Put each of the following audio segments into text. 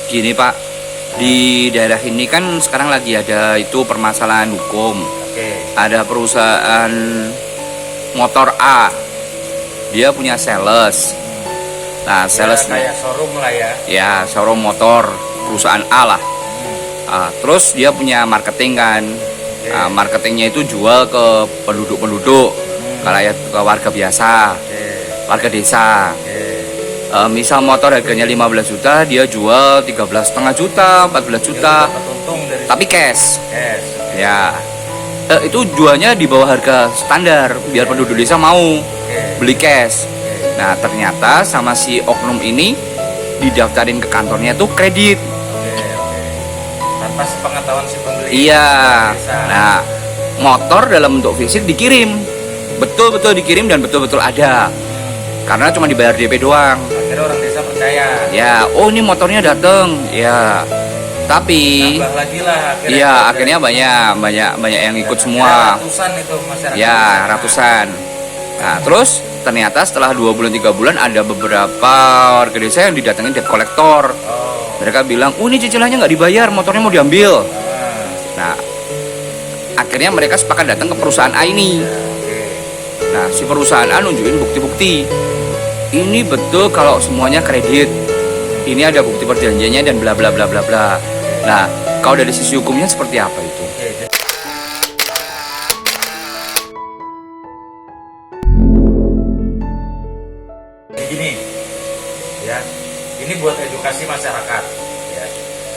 Gini Pak, di daerah ini kan sekarang lagi ada itu permasalahan hukum. Oke. Ada perusahaan motor A, dia punya sales. Nah, Ya, sales kayak showroom lah ya. ya showroom motor perusahaan A lah. Terus dia punya marketing kan. Nah, marketingnya itu jual ke penduduk-penduduk, ke warga biasa, Oke. warga desa. Oke. Misal motor harganya 15 juta, dia jual 13,5 juta, 14 juta, Dapat untung dari tapi cash. cash. Oke. Ya, itu jualnya di bawah harga standar, biar penduduk desa mau Oke. beli cash. Oke. Nah, ternyata sama si oknum ini didaftarin ke kantornya tuh kredit. Oke. Oke. Tanpa sepengetahuan si pembeli. Iya. Bisa. Nah, motor dalam bentuk fisik dikirim. Betul-betul dikirim dan betul-betul ada. Karena cuma dibayar DP doang. Akhirnya orang desa percaya. Ya, oh ini motornya dateng. Ya. Tapi Tambah lagi lah akhirnya. iya, akhirnya banyak yang ikut Dan semua. ratusan itu masyarakat. Ya, ratusan. Nah, terus ternyata setelah 2 bulan 3 bulan ada beberapa warga desa yang didatengin debt collector. Oh. Mereka bilang, "Oh, ini cicilannya nggak dibayar, motornya mau diambil." Ah. Nah, akhirnya mereka sepakat datang ke perusahaan A ini. Oke. Nah, si perusahaan A nunjukin bukti-bukti. Ini betul kalau semuanya kredit. Ini ada bukti perjanjiannya dan bla bla bla bla bla. Nah, kalau dari sisi hukumnya seperti apa itu? Oke. Jadi gini, ya, ini buat edukasi masyarakat. Ya.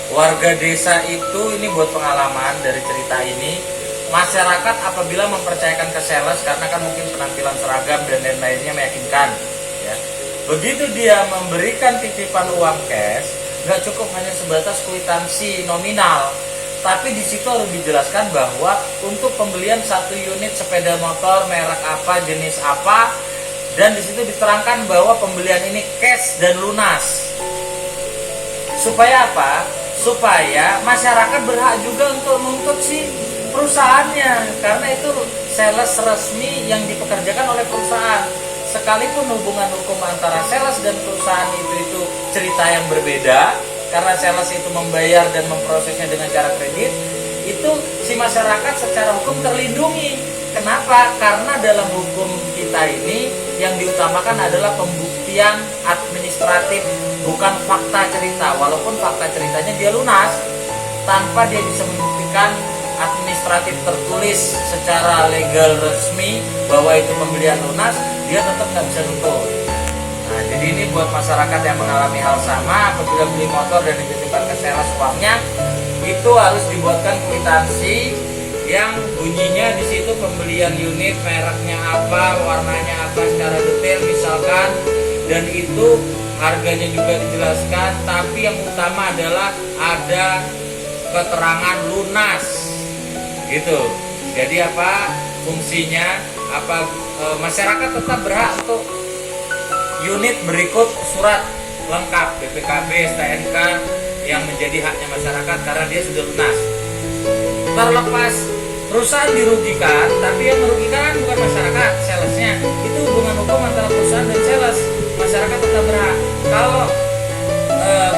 Warga desa itu ini buat pengalaman dari cerita ini. Masyarakat apabila mempercayakan ke sales karena kan mungkin penampilan seragam dan lain-lainnya meyakinkan. Ya. Begitu dia memberikan titipan uang cash, nggak cukup hanya sebatas kwitansi nominal, tapi di situ harus dijelaskan bahwa untuk pembelian satu unit sepeda motor merek apa, jenis apa, dan di situ diterangkan bahwa pembelian ini cash dan lunas. Supaya apa? Supaya masyarakat berhak juga untuk menuntut si perusahaannya, karena itu sales resmi yang dipekerjakan oleh perusahaan. Sekalipun hubungan hukum antara sales dan perusahaan itu cerita yang berbeda, karena sales itu membayar dan memprosesnya dengan cara kredit, itu si masyarakat secara hukum terlindungi. Kenapa? Karena dalam hukum kita ini yang diutamakan adalah pembuktian administratif, bukan fakta cerita. Walaupun fakta ceritanya dia lunas, tanpa dia bisa membuktikan administratif tertulis secara legal resmi bahwa itu pembelian lunas, dia tetap nggak bisa nuntut. Nah, jadi ini buat masyarakat yang mengalami hal sama, apabila beli motor dan dititipkan ke sales uangnya, itu harus dibuatkan kwitansi yang bunyinya di situ pembelian unit, mereknya apa, warnanya apa secara detail misalkan, dan itu harganya juga dijelaskan. Tapi yang utama adalah ada keterangan lunas, gitu. Jadi apa fungsinya? Apa masyarakat tetap berhak untuk unit berikut surat lengkap BPKB, STNK yang menjadi haknya masyarakat karena dia sudah lunas. Terlepas perusahaan dirugikan, tapi yang merugikan bukan masyarakat, salesnya. Itu hubungan hukum antara perusahaan dan sales. Masyarakat tetap berhak. Kalau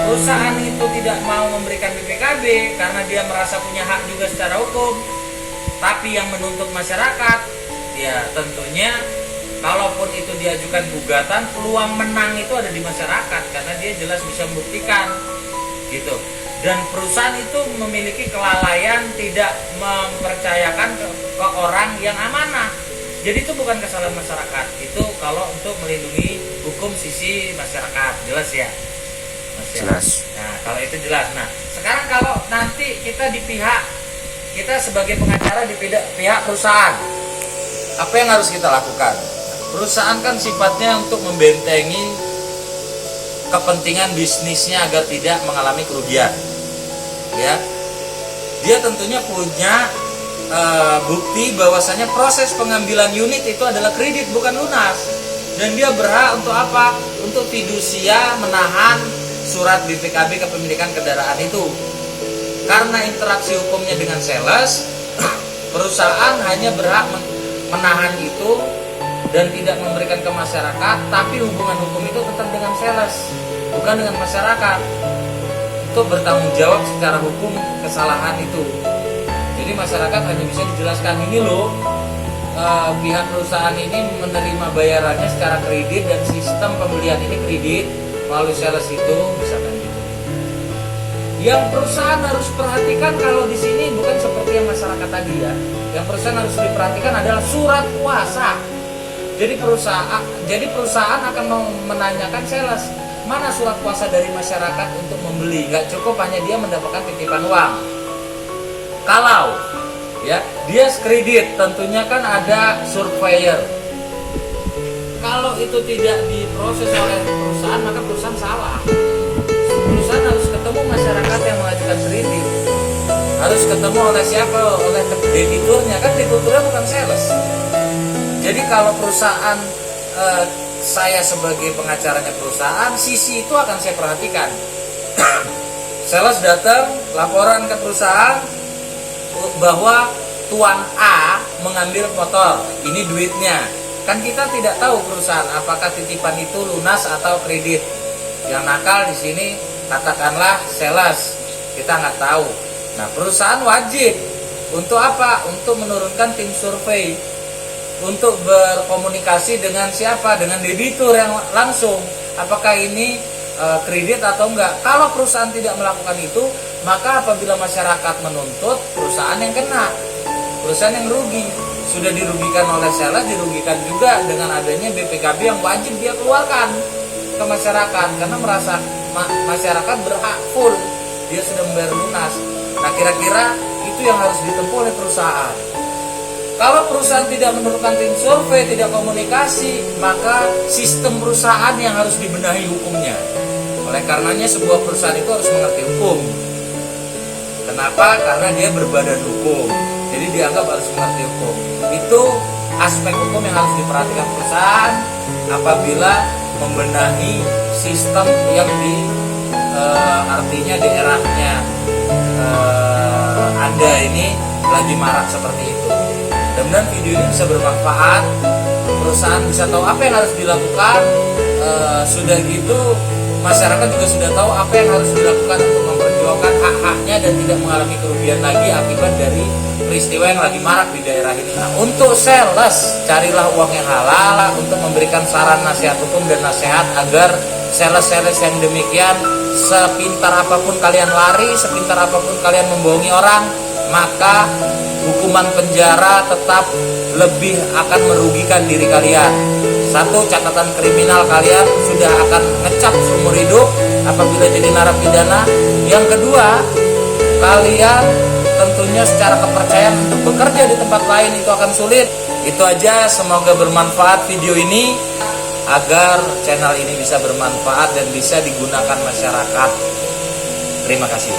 perusahaan itu tidak mau memberikan BPKB karena dia merasa punya hak juga secara hukum, tapi yang menuntut masyarakat, ya tentunya kalaupun itu diajukan gugatan, peluang menang itu ada di masyarakat karena dia jelas bisa membuktikan, gitu. Dan perusahaan itu memiliki kelalaian tidak mempercayakan ke orang yang amanah. Jadi itu bukan kesalahan masyarakat, itu kalau untuk melindungi hukum sisi masyarakat, jelas ya? Jelas. Nah, kalau itu jelas. Nah, sekarang kalau nanti kita di pihak, kita sebagai pengacara di pihak perusahaan, apa yang harus kita lakukan? Perusahaan kan sifatnya untuk membentengi kepentingan bisnisnya agar tidak mengalami kerugian. Ya, dia tentunya punya bukti bahwasanya proses pengambilan unit itu adalah kredit bukan lunas, dan dia berhak untuk apa? Untuk fidusia menahan surat BPKB kepemilikan kendaraan itu. Karena interaksi hukumnya dengan sales, perusahaan hanya berhak menahan itu dan tidak memberikan ke masyarakat, tapi hubungan hukum itu tetap dengan sales, bukan dengan masyarakat. untuk bertanggung jawab secara hukum kesalahan itu. Jadi masyarakat hanya bisa dijelaskan ini loh, pihak perusahaan ini menerima bayarannya secara kredit dan sistem pembelian ini kredit melalui sales itu, misalkan gitu. Yang perusahaan harus perhatikan kalau di sini bukan seperti yang masyarakat tadi ya. Yang perusahaan harus diperhatikan adalah surat kuasa. Jadi perusahaan akan menanyakan sales, mana surat kuasa dari masyarakat untuk membeli. Gak cukup hanya dia mendapatkan titipan uang. Kalau ya dia kredit, tentunya kan ada surveyor. Kalau itu tidak diproses oleh perusahaan, maka perusahaan salah. Perusahaan harus ketemu masyarakat yang mengajukan kredit, harus ketemu oleh siapa? Oleh debiturnya. Kan debiturnya bukan sales. Jadi kalau perusahaan, saya sebagai pengacaranya perusahaan, sisi itu akan saya perhatikan. Sales datang, laporan ke perusahaan bahwa Tuan A mengambil motor, ini duitnya. Kan kita tidak tahu perusahaan apakah titipan itu lunas atau kredit. Yang nakal di sini katakanlah sales, kita nggak tahu. Nah, perusahaan wajib untuk apa? Untuk menurunkan tim survei, untuk berkomunikasi dengan siapa? Dengan debitur yang langsung. Apakah ini kredit atau enggak? Kalau perusahaan tidak melakukan itu, maka apabila masyarakat menuntut, perusahaan yang kena, perusahaan yang rugi. Sudah dirugikan oleh sales, dirugikan juga dengan adanya BPKB yang wajib dia keluarkan ke masyarakat, karena merasa masyarakat berhak full, dia sudah membayar lunas. Nah, kira-kira itu yang harus ditempuh oleh perusahaan. Kalau perusahaan tidak menurunkan tim survei, tidak komunikasi, maka sistem perusahaan yang harus dibenahi hukumnya. Oleh karenanya sebuah perusahaan itu harus mengerti hukum. Kenapa? Karena dia berbadan hukum, jadi dianggap harus mengerti hukum. Itu aspek hukum yang harus diperhatikan perusahaan apabila membenahi sistem yang artinya daerahnya Anda ini lagi marak seperti itu. Mudah-mudahan video ini bisa bermanfaat, perusahaan bisa tahu apa yang harus dilakukan. Sudah gitu masyarakat juga sudah tahu apa yang harus dilakukan untuk memperjuangkan hak-haknya dan tidak mengalami kerugian lagi akibat dari peristiwa yang lagi marak di daerah ini. Nah, untuk sales, carilah uang yang halal untuk memberikan saran nasihat hukum dan nasihat agar sales-sales yang demikian, sepintar apapun kalian lari, sepintar apapun kalian membohongi orang, maka hukuman penjara tetap lebih akan merugikan diri kalian. Satu, catatan kriminal kalian sudah akan ngecap seumur hidup apabila jadi narapidana. Yang kedua, kalian tentunya secara kepercayaan untuk bekerja di tempat lain itu akan sulit. Itu aja, semoga bermanfaat video ini agar channel ini bisa bermanfaat dan bisa digunakan masyarakat. Terima kasih.